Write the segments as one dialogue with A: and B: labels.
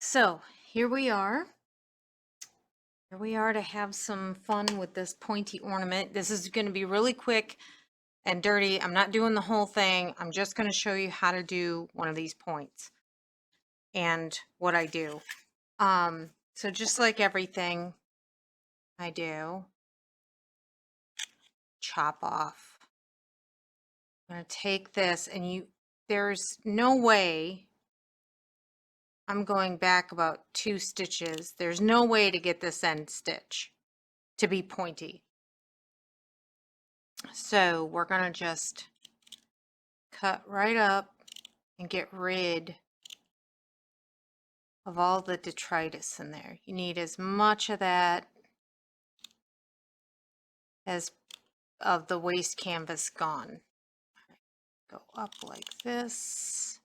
A: So here we are. Here we are to have some fun with this pointy ornament. This is going to be really quick and dirty. I'm not doing the whole thing. I'm just going to show you how to do one of these points and what I do. So just like everything I do, chop off. I'm going to take this and there's no way I'm going back about 2 stitches. There's no way to get this end stitch to be pointy. So we're going to just cut right up and get rid of all the detritus in there. You need as much of that as of the waste canvas gone. Go up like this,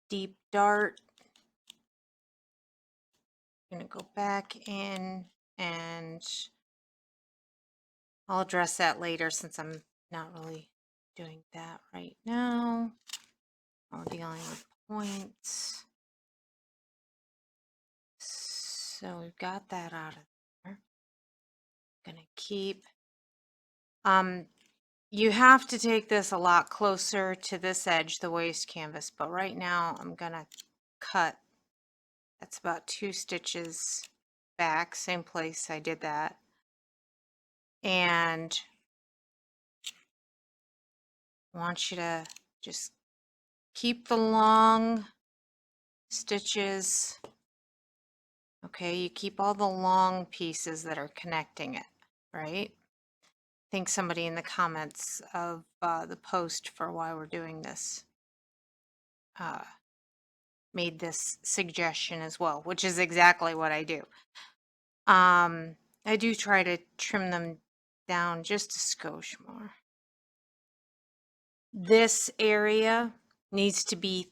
A: deep dart. I'm going to go back in and I'll address that later since I'm not really doing that right now. I'm dealing with points. So we've got that out of there. Gonna keep you have to take this a lot closer to this edge, the waste canvas, but right now I'm gonna cut. That's about 2 stitches back, same place I did that. And I want you to just keep the long stitches. Okay, you keep all the long pieces that are connecting it, right? I think somebody in the comments of the post for why we're doing this made this suggestion as well, which is exactly what I do. I do try to trim them down just a skosh more. This area needs to be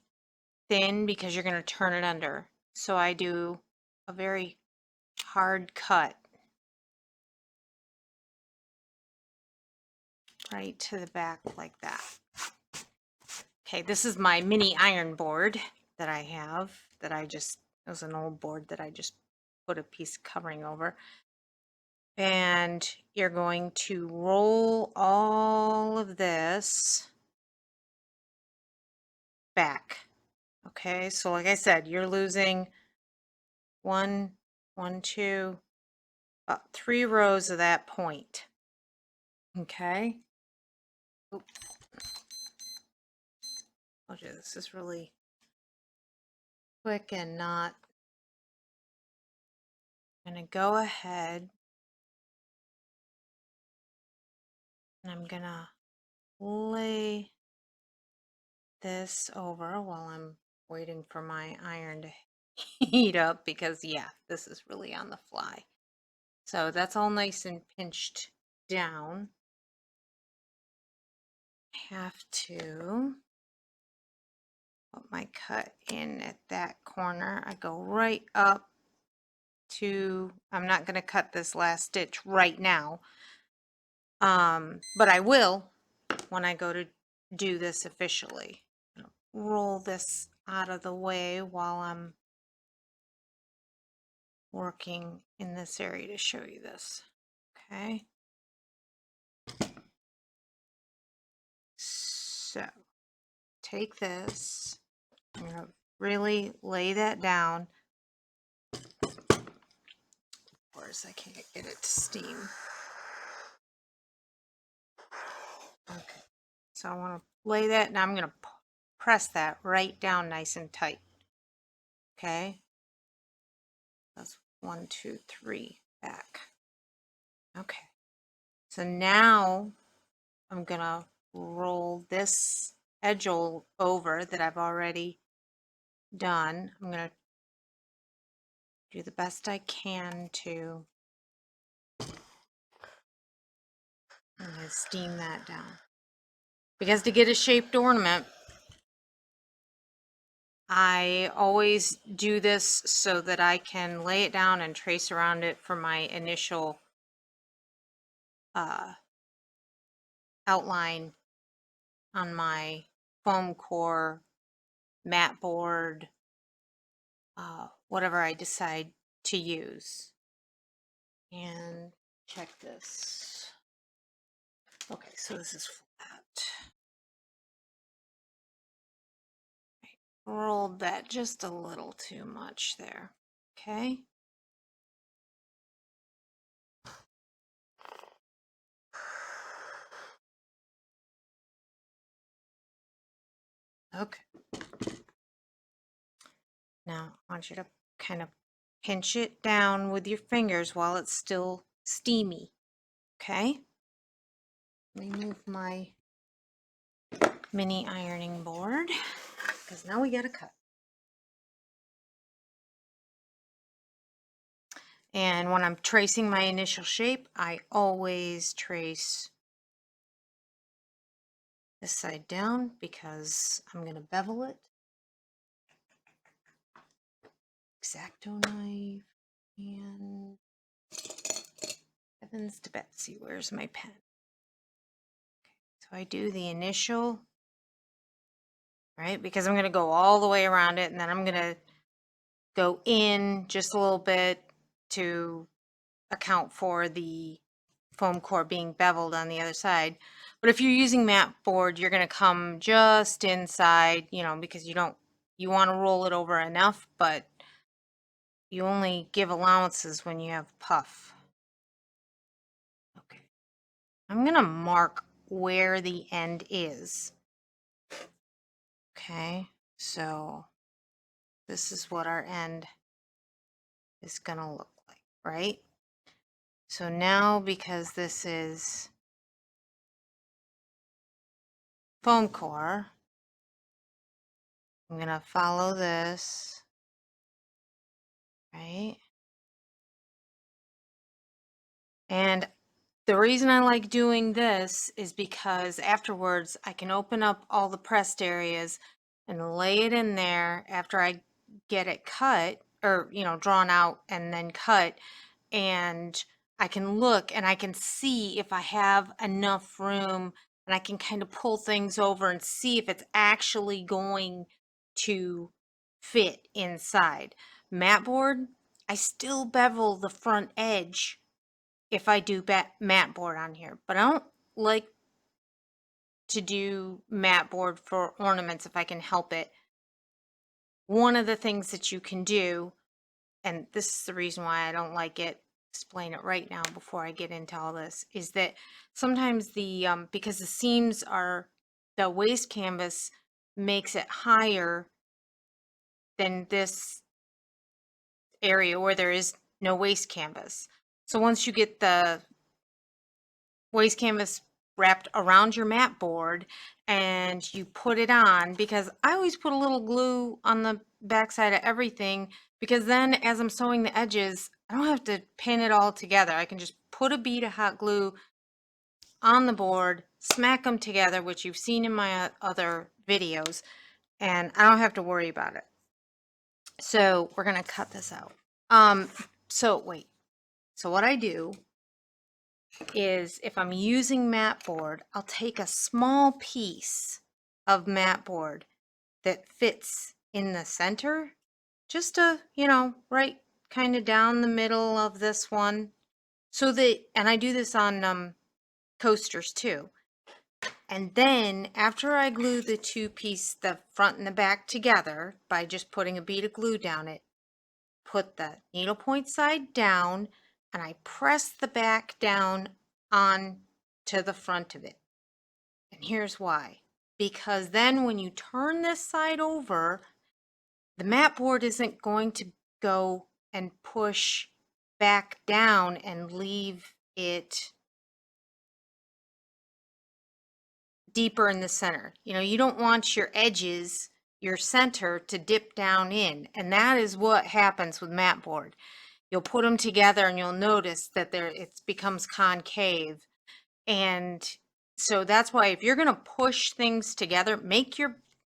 A: thin because you're going to turn it under. So I do a very hard cut right to the back like that. Okay, this is my mini iron board that I have that it was an old board that I just put a piece of covering over. And you're going to roll all of this back. Okay, so like I said, you're losing one, two, about 3 rows of that point. Okay. Oop. Oh, this is really quick and not. I'm going to go ahead and I'm going to lay this over while I'm waiting for my iron to heat up because, yeah, this is really on the fly. So that's all nice and pinched down. I have to put my cut in at that corner. I go right up to, I'm not going to cut this last stitch right now, but I will when I go to do this officially. Roll this out of the way while I'm working in this area to show you this. Okay. So take this, I'm going to really lay that down. Of course, I can't get it to steam. Okay. So I want to lay that and I'm going to press that right down nice and tight. Okay. That's 1, 2, 3 back. Okay. So now I'm going to roll this edge over that I've already done. I'm going to do the best I can to steam that down. Because to get a shaped ornament, I always do this so that I can lay it down and trace around it for my initial outline on my foam core, mat board, whatever I decide to use. And check this. Okay, so this is flat. Rolled that just a little too much there. Okay. Okay. Now I want you to kind of pinch it down with your fingers while it's still steamy. Okay. Let me move my mini ironing board because now we got to cut. And when I'm tracing my initial shape, I always trace this side down because I'm going to bevel it. X-Acto knife and heavens to Betsy, where's my pen? So I do the initial, right? Because I'm going to go all the way around it and then I'm going to go in just a little bit to account for the foam core being beveled on the other side. But if you're using mat board, you're going to come just inside, you know, because you want to roll it over enough, but you only give allowances when you have puff. Okay. I'm going to mark where the end is. Okay. So this is what our end is going to look like, right? So now, because this is foam core, I'm going to follow this, right? And the reason I like doing this is because afterwards I can open up all the pressed areas and lay it in there after I get it cut or, you know, drawn out and then cut. And I can look and I can see if I have enough room and I can kind of pull things over and see if it's actually going to fit inside. Mat board, I still bevel the front edge if I do mat board on here, but I don't like to do mat board for ornaments if I can help it. One of the things that you can do, and this is the reason why I don't like it, explain it right now before I get into all this, is that sometimes because the seams are, the waste canvas makes it higher than this area where there is no waste canvas. So once you get the waste canvas wrapped around your mat board and you put it on, because I always put a little glue on the backside of everything, because then as I'm sewing the edges, I don't have to pin it all together. I can just put a bead of hot glue on the board, smack them together, which you've seen in my other videos, and I don't have to worry about it. So we're going to cut this out. So wait, so what I do is if I'm using mat board, I'll take a small piece of mat board that fits in the center, just to, you know, right kind of down the middle of this one. So that, and I do this on coasters too. And then after I glue the two pieces, the front and the back together by just putting a bead of glue down it, put the needlepoint side down and I press the back down on to the front of it. And here's why. Because then when you turn this side over, the mat board isn't going to go and push back down and leave it deeper in the center. You know, you don't want your edges, your center to dip down in. And that is what happens with mat board. You'll put them together and you'll notice that it becomes concave. And so that's why if you're going to push things together,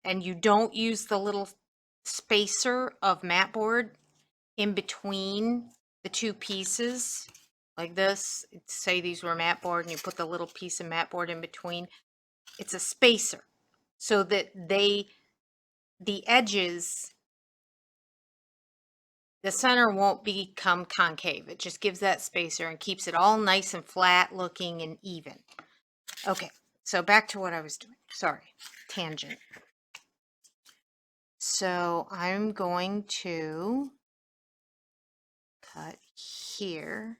A: and you don't use the little spacer of mat board in between the two pieces like this, say these were mat board and you put the little piece of mat board in between, it's a spacer so that the edges the center won't become concave. It just gives that spacer and keeps it all nice and flat looking and even. Okay, so back to what I was doing. Sorry, tangent. So I'm going to cut here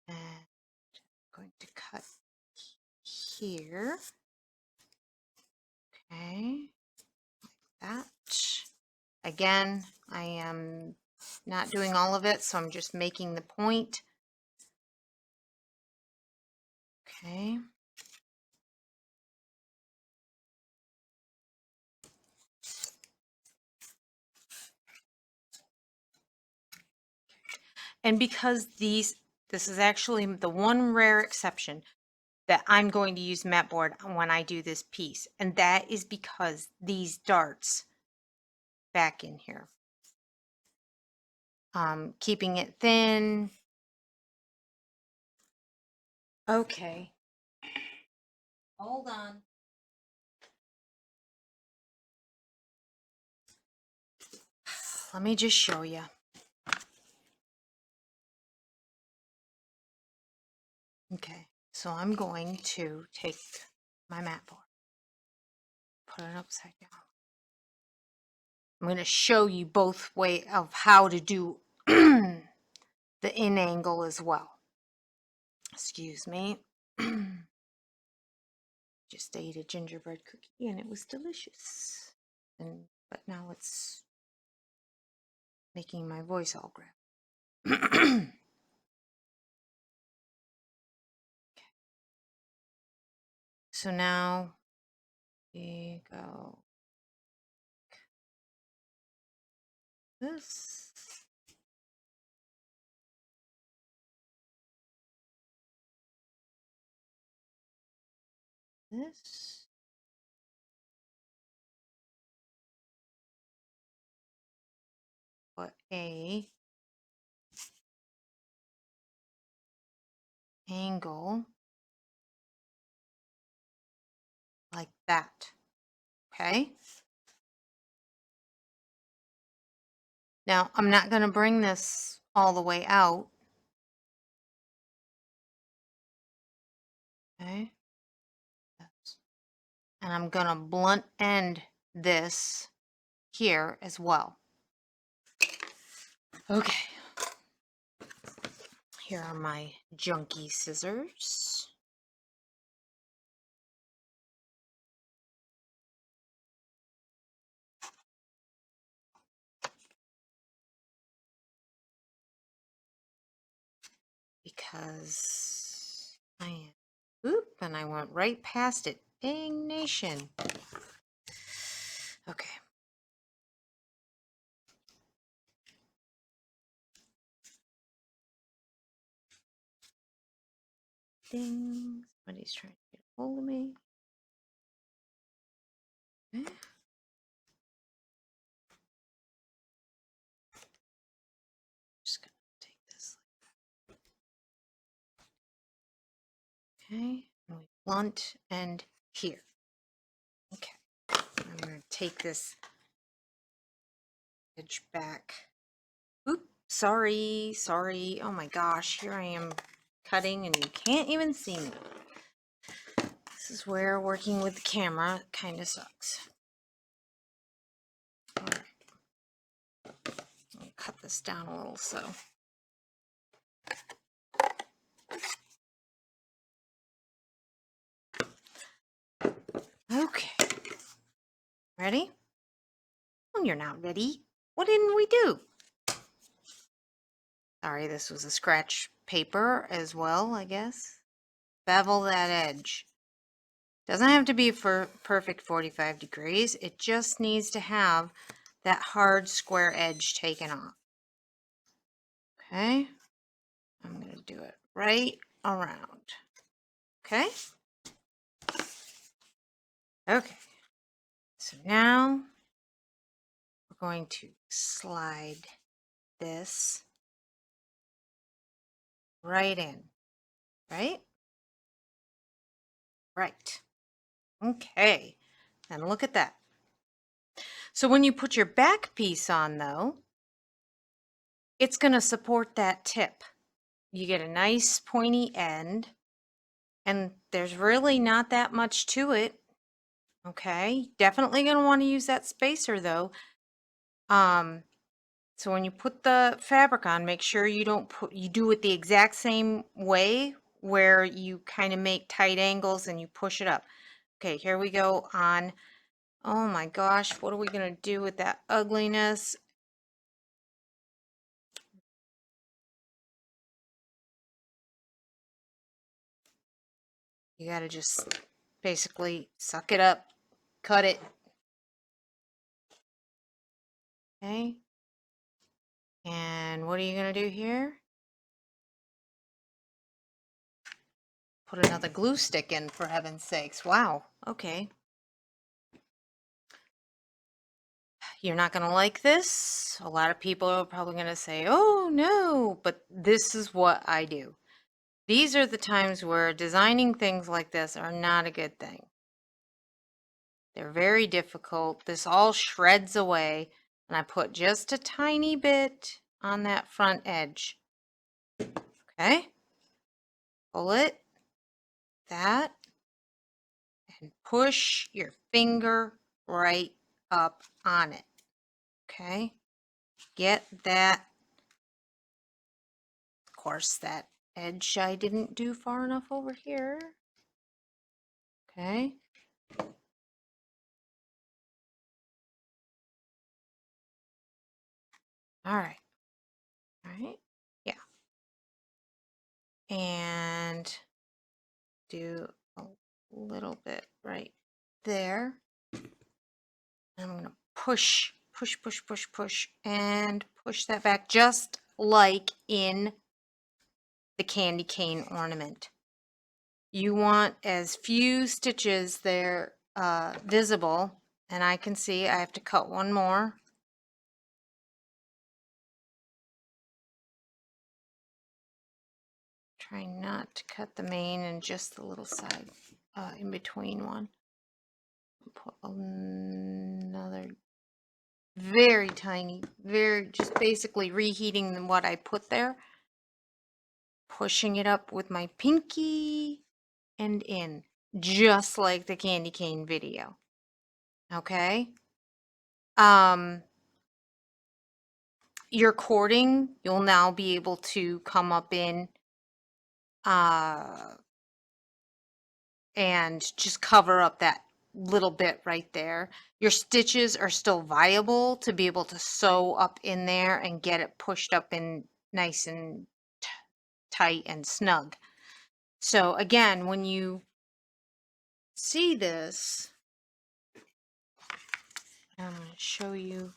A: and I'm going to cut here. Okay, that. Again, I am not doing all of it, so I'm just making the point. Okay. And because this is actually the one rare exception that I'm going to use mat board when I do this piece, and that is because these darts back in here. Keeping it thin. Okay. Hold on. Let me just show you. Okay, so I'm going to take my mat board, put it upside down. I'm going to show you both way of how to do the in angle as well. Excuse me. Just ate a gingerbread cookie and it was delicious. But now it's making my voice all grab. So now we go this. This. Put a angle like that. Okay. Now I'm not going to bring this all the way out. Okay. And I'm going to blunt end this here as well. Okay. Here are my junky scissors. Because I am, oop, and I went right past it. Dang nation. Okay. Ding. Somebody's trying to get a hold of me. Okay. Just gonna take this like that. Okay. And we blunt end here. Okay. I'm gonna take this edge back. Oop, sorry. Oh my gosh, here I am cutting and you can't even see me. This is where working with the camera kind of sucks. All right. I'll cut this down a little so. Okay. Ready? Oh, you're not ready. What didn't we do? Sorry, this was a scratch paper as well, I guess. Bevel that edge. Doesn't have to be for perfect 45 degrees. It just needs to have that hard square edge taken off. Okay. I'm going to do it right around. Okay. Okay. So now we're going to slide this right in. Right? Right. Okay. And look at that. So when you put your back piece on though, it's going to support that tip. You get a nice pointy end, and there's really not that much to it. Okay, definitely going to want to use that spacer though. So when you put the fabric on, make sure you do it the exact same way where you kind of make tight angles and you push it up. Okay, here we go on. Oh my gosh, what are we going to do with that ugliness? You got to just basically suck it up, cut it. Okay. And what are you going to do here? Put another glue stick in, for heaven's sakes. Wow. Okay. You're not going to like this. A lot of people are probably going to say, oh no, but this is what I do. These are the times where designing things like this are not a good thing. They're very difficult. This all shreds away, and I put just a tiny bit on that front edge. Okay? Pull it, that, and push your finger right up on it. Okay? Get that. Of course, that edge I didn't do far enough over here. Okay? All right. All right. Yeah. And do a little bit right there. I'm going to push, push, push, push, push, and push that back just like in the candy cane ornament. You want as few stitches there visible, and I can see I have to cut one more. Try not to cut the main and just the little side in between one. Put another very tiny, just basically reheating what I put there. Pushing it up with my pinky and in, just like the candy cane video. Okay? Your cording, you'll now be able to come up in and just cover up that little bit right there. Your stitches are still viable to be able to sew up in there and get it pushed up in nice and tight and snug. So again, when you see this, I'm going to show you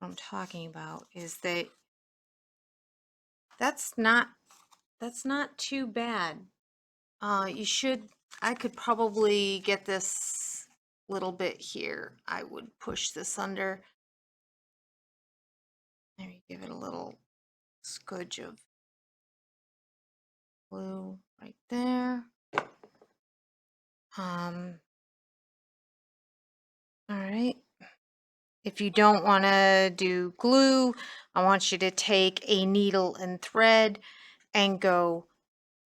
A: what I'm talking about, is that that's not too bad. I could probably get this little bit here. I would push this under. Maybe give it a little scudge of glue right there. All right. If you don't want to do glue, I want you to take a needle and thread and go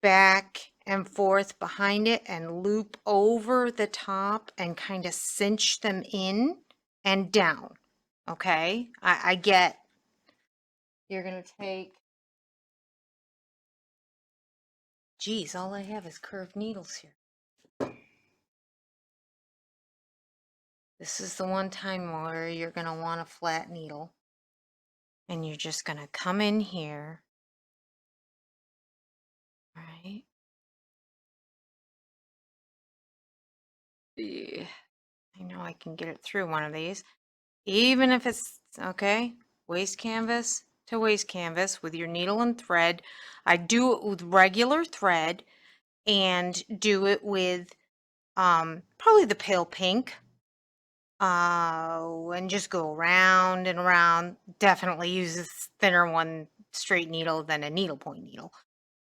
A: back and forth behind it and loop over the top and kind of cinch them in and down. Okay, I get you're gonna take, geez, all I have is curved needles here. This is the one time where you're gonna want a flat needle, and you're just gonna come in here. All right. Yeah. I know I can get it through one of these. Even if it's, okay, waist canvas to waist canvas with your needle and thread. I do it with regular thread and do it with probably the pale pink. And just go around and around. Definitely use a thinner one, straight needle than a needlepoint needle.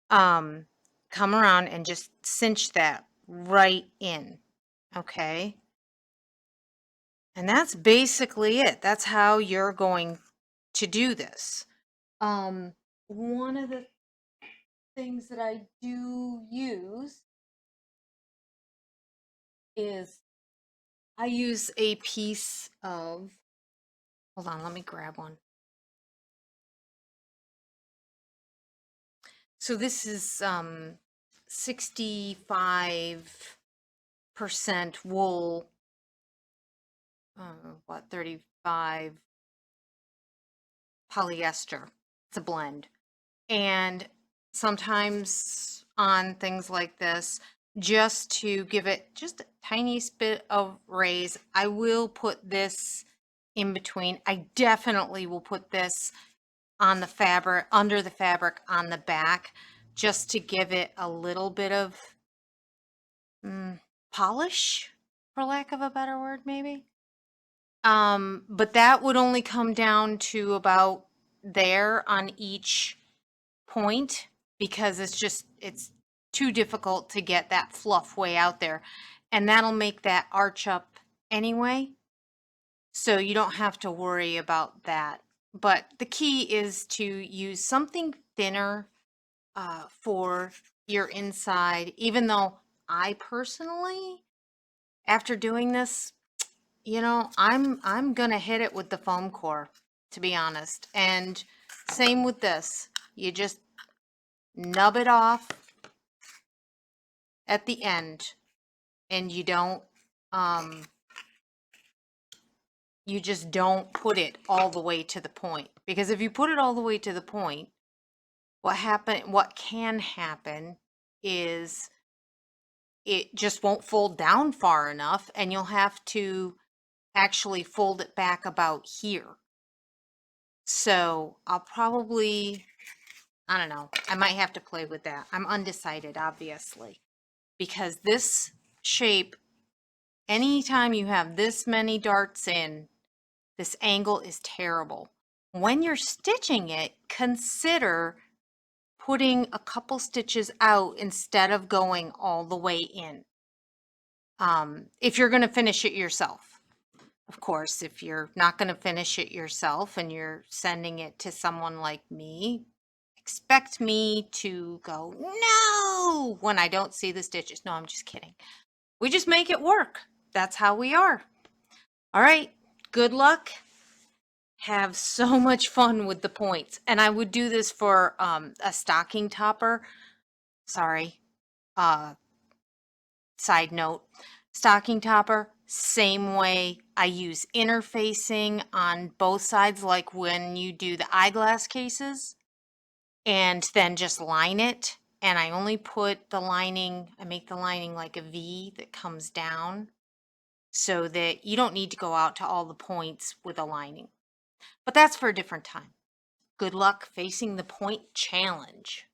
A: Come around and just cinch that right in. Okay. And that's basically it. That's how you're going to do this. One of the things that I do use is I use a piece of, hold on, let me grab one. So this is 65% wool, what, 35 polyester. It's a blend. And sometimes on things like this, just to give it just a tiny bit of raise, I will put this in between. I definitely will put this on the fabric, under the fabric on the back, just to give it a little bit of polish, for lack of a better word, maybe. But that would only come down to about there on each point, because it's too difficult to get that fluff way out there. And that'll make that arch up anyway. So you don't have to worry about that. But the key is to use something thinner for your inside, even though I personally, after doing this, I'm gonna hit it with the foam core, to be honest. And same with this. You just nub it off at the end, and you just don't put it all the way to the point, because if you put it all the way to the point, what can happen is it just won't fold down far enough, and you'll have to actually fold it back about here. So I'll probably, I don't know, I might have to play with that. I'm undecided, obviously, because this shape, anytime you have this many darts in, this angle is terrible. When you're stitching it, consider putting a couple stitches out instead of going all the way in. If you're going to finish it yourself. Of course, if you're not going to finish it yourself and you're sending it to someone like me, expect me to go, no, when I don't see the stitches. No, I'm just kidding. We just make it work. That's how we are. All right. Good luck. Have so much fun with the points. And I would do this for a stocking topper. Sorry. Side note, stocking topper, same way. I use interfacing on both sides, like when you do the eyeglass cases, and then just line it. And I only put the lining, I make the lining like a V that comes down, so that you don't need to go out to all the points with a lining. But that's for a different time. Good luck facing the point challenge.